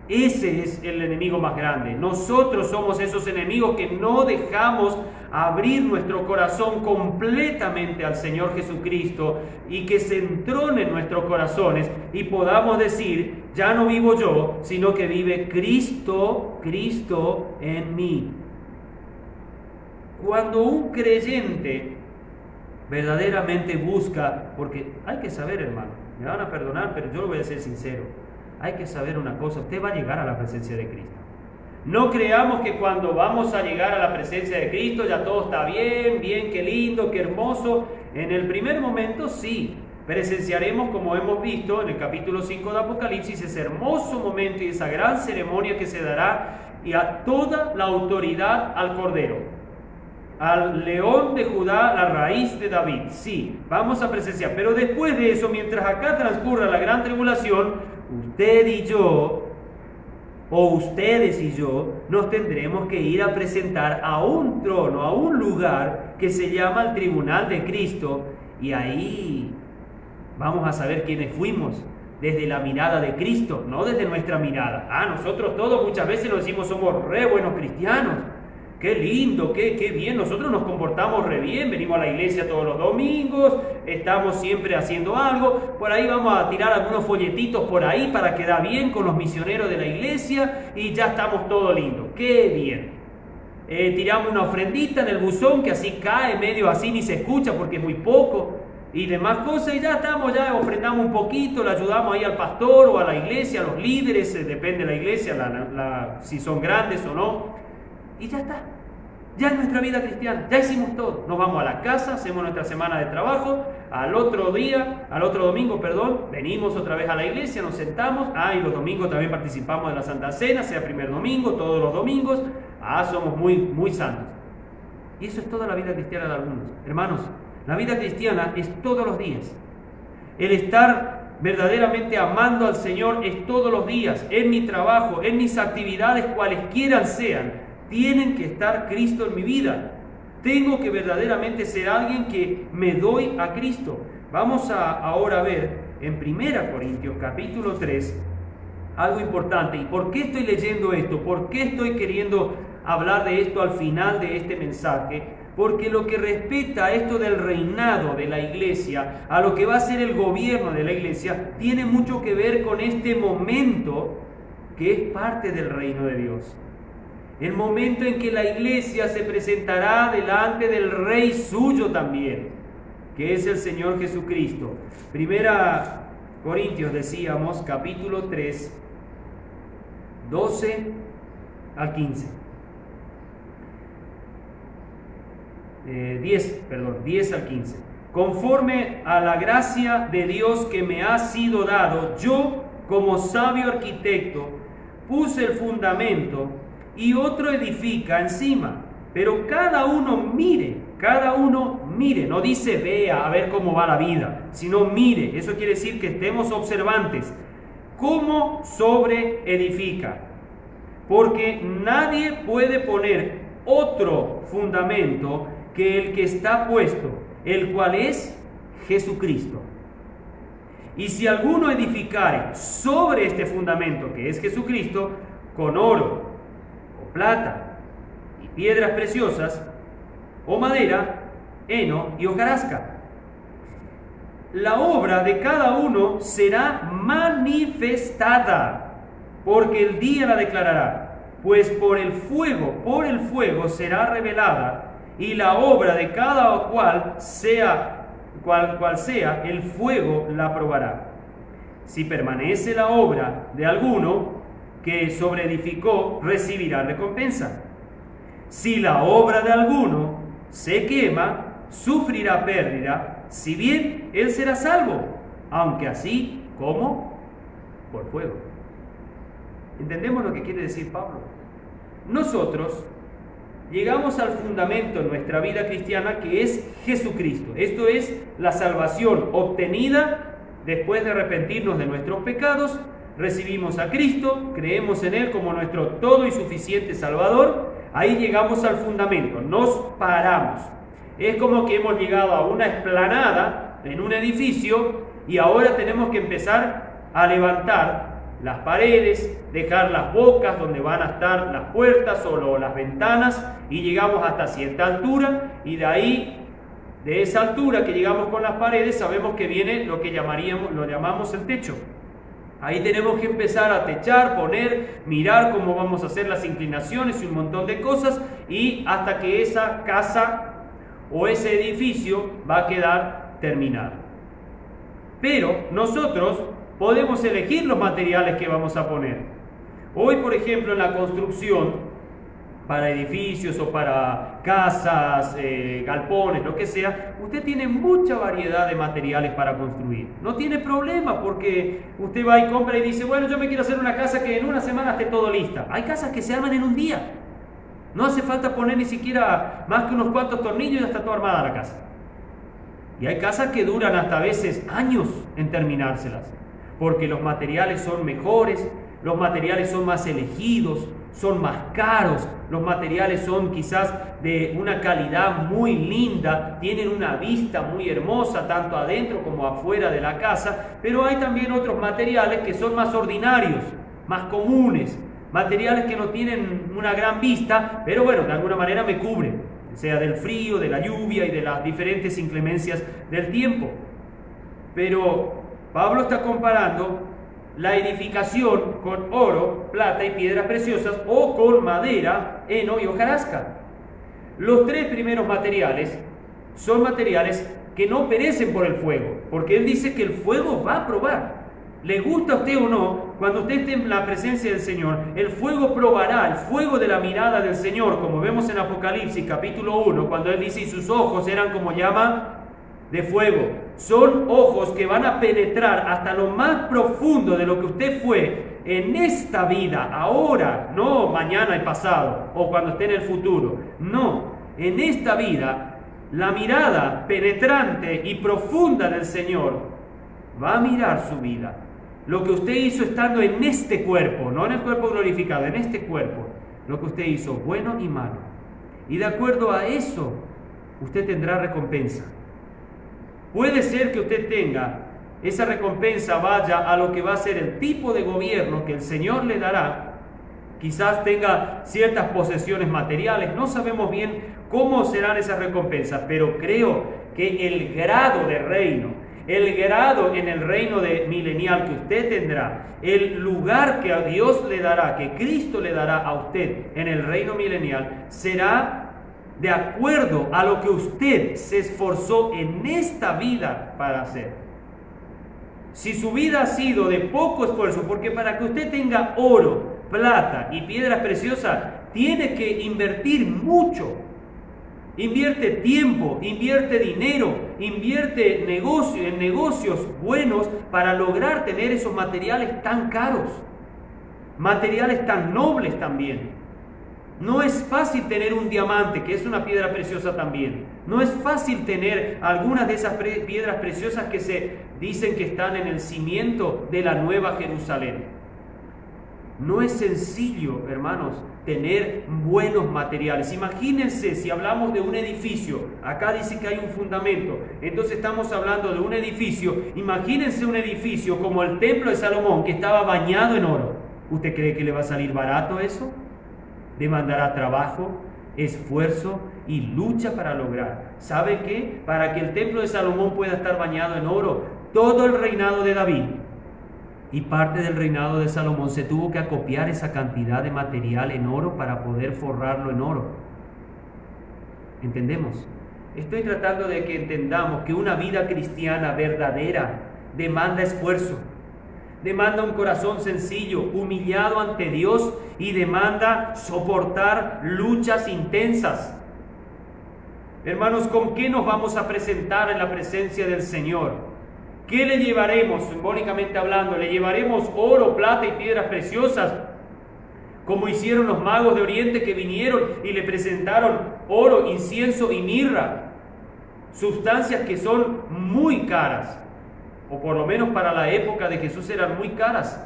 Ese es el enemigo más grande. Nosotros somos esos enemigos que no dejamos abrir nuestro corazón completamente al Señor Jesucristo y que se entrone en nuestros corazones y podamos decir, ya no vivo yo, sino que vive Cristo en mí. Cuando un creyente verdaderamente busca, porque hay que saber, hermano, me van a perdonar, pero yo lo voy a ser sincero, hay que saber una cosa, usted va a llegar a la presencia de Cristo. No creamos que cuando vamos a llegar a la presencia de Cristo ya todo está bien, qué lindo, qué hermoso. En el primer momento sí, presenciaremos, como hemos visto en el capítulo 5 de Apocalipsis, ese hermoso momento y esa gran ceremonia que se dará y a toda la autoridad al Cordero. al león de Judá, la raíz de David. Sí, vamos a presenciar. Pero después de eso, mientras acá transcurra la gran tribulación, usted y yo, o ustedes y yo, nos tendremos que ir a presentar a un trono, a un lugar que se llama el tribunal de Cristo. Y ahí vamos a saber quiénes fuimos, desde la mirada de Cristo, no desde nuestra mirada. Nosotros todos muchas veces lo decimos, somos re buenos cristianos. Qué lindo, qué bien, nosotros nos comportamos re bien, venimos a la iglesia todos los domingos, estamos siempre haciendo algo, por ahí vamos a tirar algunos folletitos por ahí para quedar bien con los misioneros de la iglesia y ya estamos todo lindo, qué bien. Tiramos una ofrendita en el buzón que así cae, medio así ni se escucha porque es muy poco y demás cosas y ya estamos, ya ofrendamos un poquito, le ayudamos ahí al pastor o a la iglesia, a los líderes, depende de la iglesia, si son grandes o no. Y ya está, ya es nuestra vida cristiana, ya hicimos todo. Nos vamos a la casa, hacemos nuestra semana de trabajo, al otro domingo, venimos otra vez a la iglesia, nos sentamos, y los domingos también participamos de la Santa Cena, sea primer domingo, todos los domingos, somos muy, muy santos. Y eso es toda la vida cristiana de algunos. Hermanos, la vida cristiana es todos los días. El estar verdaderamente amando al Señor es todos los días, en mi trabajo, en mis actividades, cualesquiera sean. Tienen que estar Cristo en mi vida. Tengo que verdaderamente ser alguien que me doy a Cristo. Vamos ahora a ver en 1 Corintios capítulo 3 algo importante. ¿Y por qué estoy leyendo esto? ¿Por qué estoy queriendo hablar de esto al final de este mensaje? Porque lo que respecta a esto del reinado de la iglesia, a lo que va a ser el gobierno de la iglesia, tiene mucho que ver con este momento que es parte del reino de Dios. El momento en que la iglesia se presentará delante del Rey suyo también, que es el Señor Jesucristo. 1 Corintios, decíamos, capítulo 3, 12 al 15. 10 al 15. Conforme a la gracia de Dios que me ha sido dado, yo, como sabio arquitecto, puse el fundamento y otro edifica encima. Pero cada uno mire, no dice vea a ver cómo va la vida, sino mire, eso quiere decir que estemos observantes, cómo sobre edifica. Porque nadie puede poner otro fundamento que el que está puesto, el cual es Jesucristo. Y si alguno edificare sobre este fundamento que es Jesucristo, con oro, o plata, y piedras preciosas, o madera, heno y hojarasca, la obra de cada uno será manifestada, porque el día la declarará, pues por el fuego será revelada, y la obra de cada cual sea, el fuego la probará. Si permanece la obra de alguno que sobreedificó, recibirá recompensa. Si la obra de alguno se quema, sufrirá pérdida, si bien él será salvo, aunque así como por fuego. ¿Entendemos lo que quiere decir Pablo? Nosotros llegamos al fundamento en nuestra vida cristiana que es Jesucristo. Esto es la salvación obtenida después de arrepentirnos de nuestros pecados. Recibimos a Cristo, creemos en Él como nuestro todo y suficiente Salvador. Ahí llegamos al fundamento, nos paramos. Es como que hemos llegado a una explanada en un edificio y ahora tenemos que empezar a levantar las paredes, dejar las bocas donde van a estar las puertas o las ventanas, y llegamos hasta cierta altura, y de ahí, de esa altura que llegamos con las paredes, sabemos que viene lo que lo llamamos el techo. Ahí tenemos que empezar a techar, poner, mirar cómo vamos a hacer las inclinaciones y un montón de cosas, y hasta que esa casa o ese edificio va a quedar terminado. Pero nosotros podemos elegir los materiales que vamos a poner. Hoy, por ejemplo, en la construcción, para edificios o para casas, galpones, lo que sea, usted tiene mucha variedad de materiales para construir. No tiene problema porque usted va y compra y dice, bueno, yo me quiero hacer una casa que en una semana esté todo lista. Hay casas que se arman en un día. No hace falta poner ni siquiera más que unos cuantos tornillos y ya está toda armada la casa. Y hay casas que duran hasta a veces años en terminárselas, porque los materiales son mejores, los materiales son más elegidos, son más caros, los materiales son quizás de una calidad muy linda, tienen una vista muy hermosa tanto adentro como afuera de la casa, pero hay también otros materiales que son más ordinarios, más comunes, materiales que no tienen una gran vista, pero bueno, de alguna manera me cubren, sea del frío, de la lluvia y de las diferentes inclemencias del tiempo. Pero Pablo está comparando la edificación con oro, plata y piedras preciosas, o con madera, heno y hojarasca. Los tres primeros materiales son materiales que no perecen por el fuego, porque él dice que el fuego va a probar. Le gusta a usted o no, cuando usted esté en la presencia del Señor, el fuego probará, el fuego de la mirada del Señor, como vemos en Apocalipsis capítulo 1, cuando él dice, y sus ojos eran como llama de fuego. Son ojos que van a penetrar hasta lo más profundo de lo que usted fue en esta vida, ahora, no mañana y pasado, o cuando esté en el futuro. No, en esta vida, la mirada penetrante y profunda del Señor va a mirar su vida. Lo que usted hizo estando en este cuerpo, no en el cuerpo glorificado, en este cuerpo, lo que usted hizo, bueno y malo. Y de acuerdo a eso, usted tendrá recompensa. Puede ser que usted tenga esa recompensa, vaya a lo que va a ser el tipo de gobierno que el Señor le dará. Quizás tenga ciertas posesiones materiales, no sabemos bien cómo serán esas recompensas, pero creo que el grado de reino, el grado en el reino milenial que usted tendrá, el lugar que a Dios le dará, que Cristo le dará a usted en el reino milenial, será de acuerdo a lo que usted se esforzó en esta vida para hacer. Si su vida ha sido de poco esfuerzo, porque para que usted tenga oro, plata y piedras preciosas, tiene que invertir mucho. Invierte tiempo, invierte dinero, invierte en negocios buenos para lograr tener esos materiales tan caros, materiales tan nobles también. No es fácil tener un diamante, que es una piedra preciosa también. No es fácil tener algunas de esas piedras preciosas que se dicen que están en el cimiento de la Nueva Jerusalén. No es sencillo, hermanos, tener buenos materiales. Imagínense si hablamos de un edificio. Acá dice que hay un fundamento. Entonces estamos hablando de un edificio. Imagínense un edificio como el Templo de Salomón, que estaba bañado en oro. ¿Usted cree que le va a salir barato eso? Demandará trabajo, esfuerzo y lucha para lograr. ¿Sabe qué? Para que el Templo de Salomón pueda estar bañado en oro, todo el reinado de David y parte del reinado de Salomón se tuvo que acopiar esa cantidad de material en oro para poder forrarlo en oro. ¿Entendemos? Estoy tratando de que entendamos que una vida cristiana verdadera demanda esfuerzo, demanda un corazón sencillo, humillado ante Dios y demanda soportar luchas intensas. Hermanos, ¿con qué nos vamos a presentar en la presencia del Señor? ¿Qué le llevaremos, simbólicamente hablando? ¿Le llevaremos oro, plata y piedras preciosas? Como hicieron los magos de Oriente que vinieron y le presentaron oro, incienso y mirra, sustancias que son muy caras, o por lo menos para la época de Jesús eran muy caras.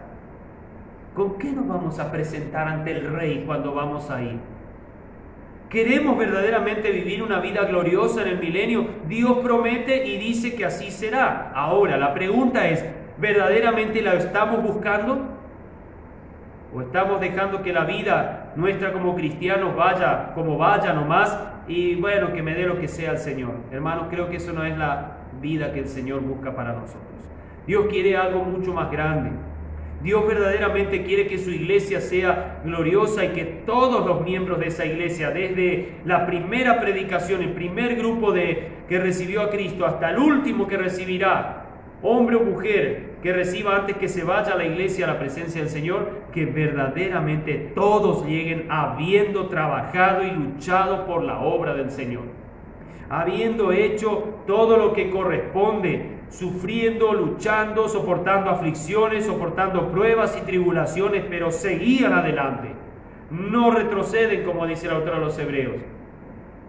¿Con qué nos vamos a presentar ante el Rey cuando vamos a ir? ¿Queremos verdaderamente vivir una vida gloriosa en el milenio? Dios promete y dice que así será. Ahora, la pregunta es, ¿verdaderamente la estamos buscando? ¿O estamos dejando que la vida nuestra como cristianos vaya como vaya nomás y bueno, que me dé lo que sea el Señor? Hermanos, creo que eso no es la vida que el Señor busca para nosotros. Dios quiere algo mucho más grande. Dios verdaderamente quiere que su iglesia sea gloriosa y que todos los miembros de esa iglesia, desde la primera predicación, el primer grupo que recibió a Cristo, hasta el último que recibirá, hombre o mujer, que reciba antes que se vaya a la iglesia a la presencia del Señor, que verdaderamente todos lleguen habiendo trabajado y luchado por la obra del Señor, habiendo hecho todo lo que corresponde, sufriendo, luchando, soportando aflicciones, soportando pruebas y tribulaciones, pero seguían adelante. no retroceden, como dice el autor a los Hebreos,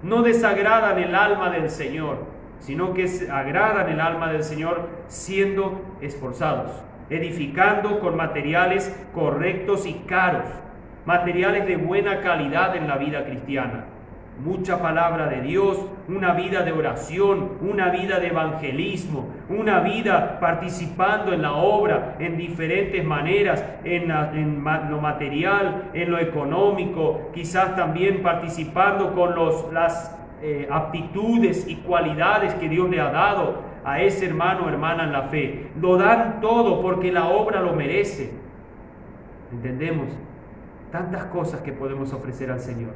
no desagradan el alma del Señor, sino que agradan el alma del Señor siendo esforzados, edificando con materiales correctos y caros, materiales de buena calidad en la vida cristiana. Mucha palabra de Dios, una vida de oración, una vida de evangelismo, una vida participando en la obra en diferentes maneras, en lo material, en lo económico, quizás también participando con las aptitudes y cualidades que Dios le ha dado a ese hermano o hermana en la fe. Lo dan todo porque la obra lo merece. ¿Entendemos? Tantas cosas que podemos ofrecer al Señor.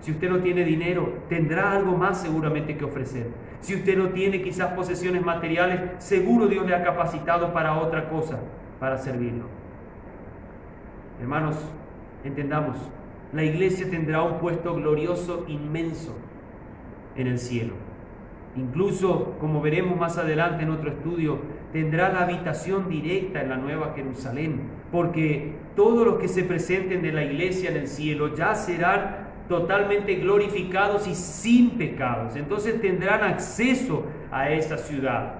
Si usted no tiene dinero, tendrá algo más seguramente que ofrecer. Si usted no tiene quizás posesiones materiales, seguro Dios le ha capacitado para otra cosa, para servirlo. Hermanos, entendamos, la iglesia tendrá un puesto glorioso inmenso en el cielo. Incluso, como veremos más adelante en otro estudio, tendrá la habitación directa en la Nueva Jerusalén, porque todos los que se presenten de la iglesia en el cielo ya serán totalmente glorificados y sin pecados. Entonces tendrán acceso a esa ciudad,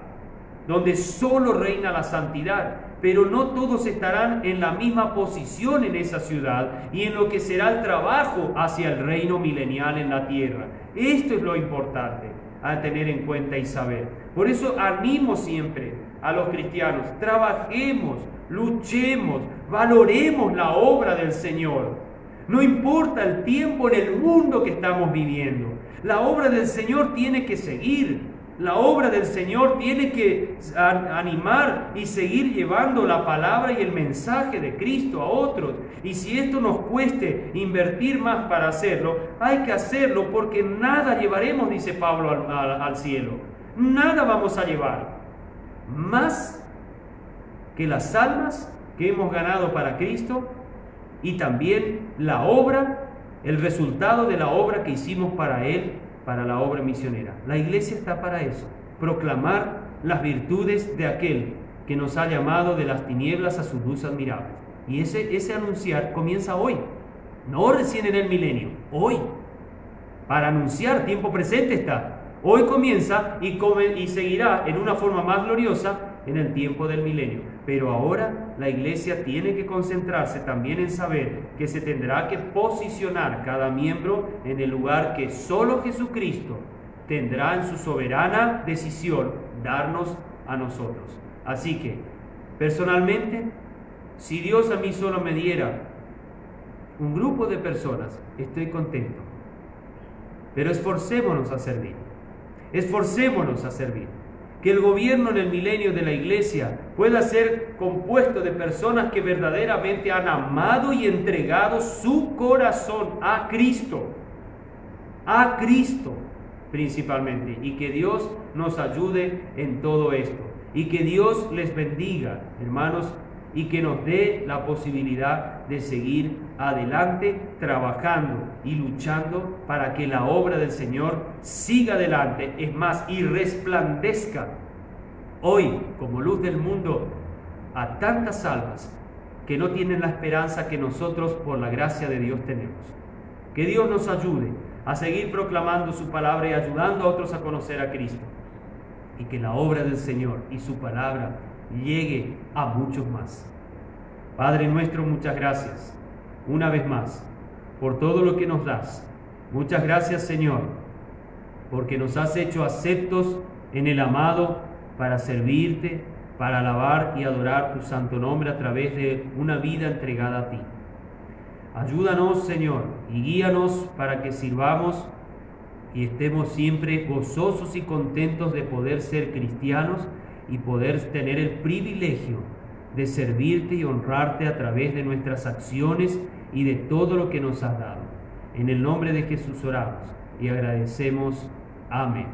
donde solo reina la santidad, pero no todos estarán en la misma posición en esa ciudad y en lo que será el trabajo hacia el reino milenial en la tierra. Esto es lo importante a tener en cuenta y saber. Por eso animo siempre a los cristianos, trabajemos, luchemos, valoremos la obra del Señor. No importa el tiempo en el mundo que estamos viviendo, la obra del Señor tiene que seguir. La obra del Señor tiene que animar y seguir llevando la palabra y el mensaje de Cristo a otros. Y si esto nos cueste invertir más para hacerlo, hay que hacerlo porque nada llevaremos, dice Pablo, al cielo. Nada vamos a llevar más que las almas que hemos ganado para Cristo y también la obra, el resultado de la obra que hicimos para Él, para la obra misionera. La iglesia está para eso, proclamar las virtudes de aquel que nos ha llamado de las tinieblas a su luz admirable. Y ese anunciar comienza hoy, no recién en el milenio, hoy. Para anunciar, tiempo presente está. Hoy comienza y seguirá en una forma más gloriosa en el tiempo del milenio. Pero ahora la iglesia tiene que concentrarse también en saber que se tendrá que posicionar cada miembro en el lugar que solo Jesucristo tendrá en su soberana decisión darnos a nosotros. Así que, personalmente, si Dios a mí solo me diera un grupo de personas, estoy contento. Pero esforcémonos a servir. Esforcémonos a servir. Que el gobierno en el milenio de la iglesia pueda ser compuesto de personas que verdaderamente han amado y entregado su corazón a Cristo principalmente, y que Dios nos ayude en todo esto, y que Dios les bendiga, hermanos, y que nos dé la posibilidad de seguir adelante trabajando y luchando para que la obra del Señor siga adelante, es más, y resplandezca hoy como luz del mundo a tantas almas que no tienen la esperanza que nosotros por la gracia de Dios tenemos. Que Dios nos ayude a seguir proclamando su palabra y ayudando a otros a conocer a Cristo, y que la obra del Señor y su palabra llegue a muchos más. Padre nuestro, muchas gracias una vez más por todo lo que nos das. Muchas gracias, Señor, porque nos has hecho aceptos en el amado para servirte, para alabar y adorar tu santo nombre a través de una vida entregada a ti. Ayúdanos, Señor, y guíanos para que sirvamos y estemos siempre gozosos y contentos de poder ser cristianos y poder tener el privilegio de servirte y honrarte a través de nuestras acciones y de todo lo que nos has dado. En el nombre de Jesús oramos y agradecemos. Amén.